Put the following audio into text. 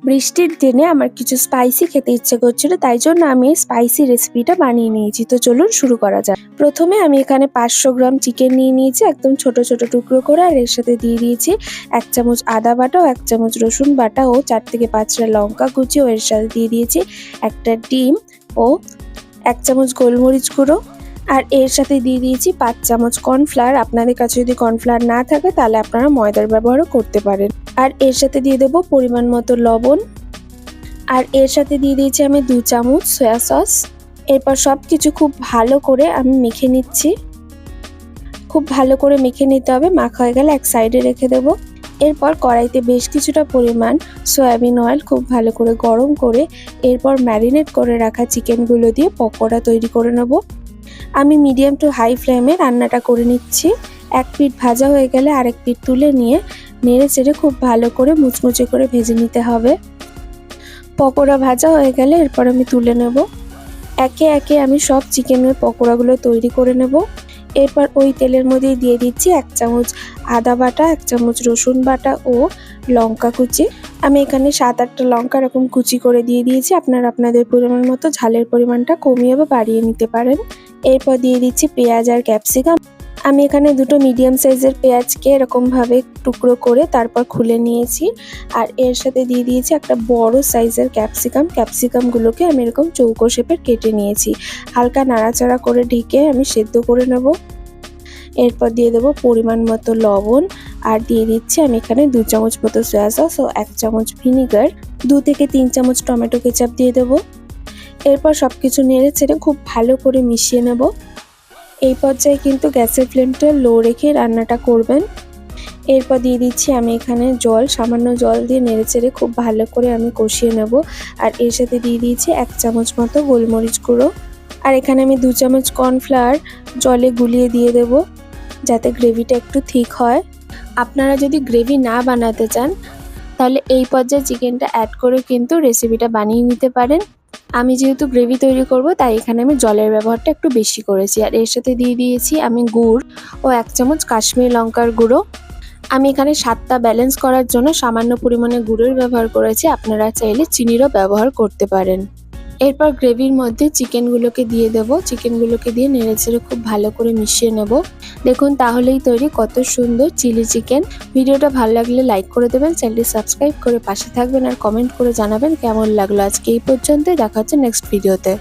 বৃষ্টির দিনে আমার কিছু স্পাইসি খেতে ইচ্ছে করছিল, তাই জন্য আমি স্পাইসি রেসিপিটা বানিয়ে নিয়েছি। তো চলুন শুরু করা যাক। প্রথমে আমি এখানে 500 গ্রাম চিকেন নিয়ে নিয়েছি একদম ছোট ছোট টুকরো করে, আর এর সাথে দিয়ে দিয়েছি 1 চামচ আদা বাটা ও 1 চামচ রসুন বাটা ও 4 থেকে 5টা লঙ্কা কুচি, ও এর সাথে দিয়ে দিয়েছি একটা ডিম ও 1 চামচ গোলমরিচ গুঁড়ো, আর এর সাথে দিয়ে দিয়েছি 5 চামচ কর্নফ্লাওয়ার। আপনাদের কাছে যদি কর্নফ্লাওয়ার না থাকে তাহলে আপনারা ময়দার ব্যবহারও করতে পারেন। আর এর সাথে দিয়ে দেবো পরিমাণ মতো লবণ, আর এর সাথে দিয়ে দিয়েছি আমি 2 চামচ সয়া সস। এরপর সব কিছু খুব ভালো করে আমি মেখে নিচ্ছি। খুব ভালো করে মেখে নিতে হবে। মাখা হয়ে গেলে এক সাইডে রেখে দেবো। এরপর কড়াইতে বেশ কিছুটা পরিমাণ সয়াবিন অয়েল খুব ভালো করে গরম করে এরপর ম্যারিনেট করে রাখা চিকেনগুলো দিয়ে পকোড়া তৈরি করে নেব। আমি মিডিয়াম টু হাই ফ্লেমে রান্নাটা করে নিচ্ছি। এক পিঠ ভাজা হয়ে গেলে আরেক পিঠ তুলে নিয়ে নেড়ে চেড়ে খুব ভালো করে মুচমুচে করে ভেজে নিতে হবে। পকোড়া ভাজা হয়ে গেলে এরপর আমি তুলে নেব। একে একে আমি সব চিকেনের পকোড়াগুলো তৈরি করে নেব। এরপর ওই তেলের মধ্যে দিয়ে দিচ্ছি 1 চামচ আদা বাটা, 1 চামচ রসুন বাটা ও লঙ্কা কুচি। আমি এখানে 7-8টা লঙ্কা এরকম কুচি করে দিয়ে দিয়েছি। আপনারা আপনাদের পরিমাণ মতো ঝালের পরিমাণটা কমিয়ে বা বাড়িয়ে নিতে পারেন। এরপর দিয়ে দিচ্ছি পেঁয়াজ আর ক্যাপসিকাম। আমি এখানে দুটো মিডিয়াম সাইজের পেঁয়াজকে এরকমভাবে টুকরো করে তারপর খুলে নিয়েছি, আর এর সাথে দিয়ে দিয়েছি একটা বড় সাইজের ক্যাপসিকামগুলোকে আমি এরকম চৌকো শেপের কেটে নিয়েছি। হালকা নাড়াচাড়া করে ঢেকে আমি সেদ্ধ করে নেব। এরপর দিয়ে দেবো পরিমাণ মতো লবণ, আর দিয়ে দিচ্ছি আমি এখানে 2 চামচ মতো সয়া সস ও 1 চামচ ভিনিগার, 2 থেকে 3 চামচ টমেটো কেচাপ দিয়ে দেবো। এরপর সবকিছু নেড়ে চেড়ে খুব ভালো করে মিশিয়ে নেব। এই পর্যায়ে কিন্তু গ্যাসের ফ্লেমটা লো রেখে রান্নাটা করবেন। এরপর দিয়ে দিচ্ছি আমি এখানে জল, সামান্য জল দিয়ে নেড়েচেড়ে খুব ভালো করে আমি কষিয়ে নেব। আর এর সাথে দিয়ে দিয়েছি 1 চামচ মতো গোলমরিচ গুঁড়ো, আর এখানে আমি 2 চামচ কর্নফ্লাওয়ার জলে গুলিয়ে দিয়ে দেব যাতে গ্রেভিটা একটু থিক হয়। আপনারা যদি গ্রেভি না বানাতে চান তাহলে এই পর্যায়ে চিকেনটা অ্যাড করে কিন্তু রেসিপিটা বানিয়ে নিতে পারেন। আমি যেহেতু গ্রেভি তৈরি করব তাই এখানে আমি জলের ব্যবহারটা একটু বেশি করেছি। আর এর সাথে দিয়ে দিয়েছি আমি গুড় ও 1 চামচ কাশ্মীরি লঙ্কার গুঁড়ো। আমি এখানে স্বাদটা ব্যালেন্স করার জন্য সামান্য পরিমাণে গুড়ের ব্যবহার করেছি, আপনারা চাইলে চিনিরও ব্যবহার করতে পারেন। এরপর গ্রেভির মধ্যে চিকেনগুলোকে দিয়ে দেবো। চিকেনগুলোকে দিয়ে নেড়েচেড়ে খুব ভালো করে মিশিয়ে নেব। দেখুন তাহলেই তৈরি কত সুন্দর চিলি চিকেন। ভিডিওটা ভালো লাগলে লাইক করে দেবেন, চ্যানেলটি সাবস্ক্রাইব করে পাশে থাকবেন, আর কমেন্ট করে জানাবেন কেমন লাগলো। আজকে এই পর্যন্তই, দেখা হচ্ছে নেক্সট ভিডিওতে।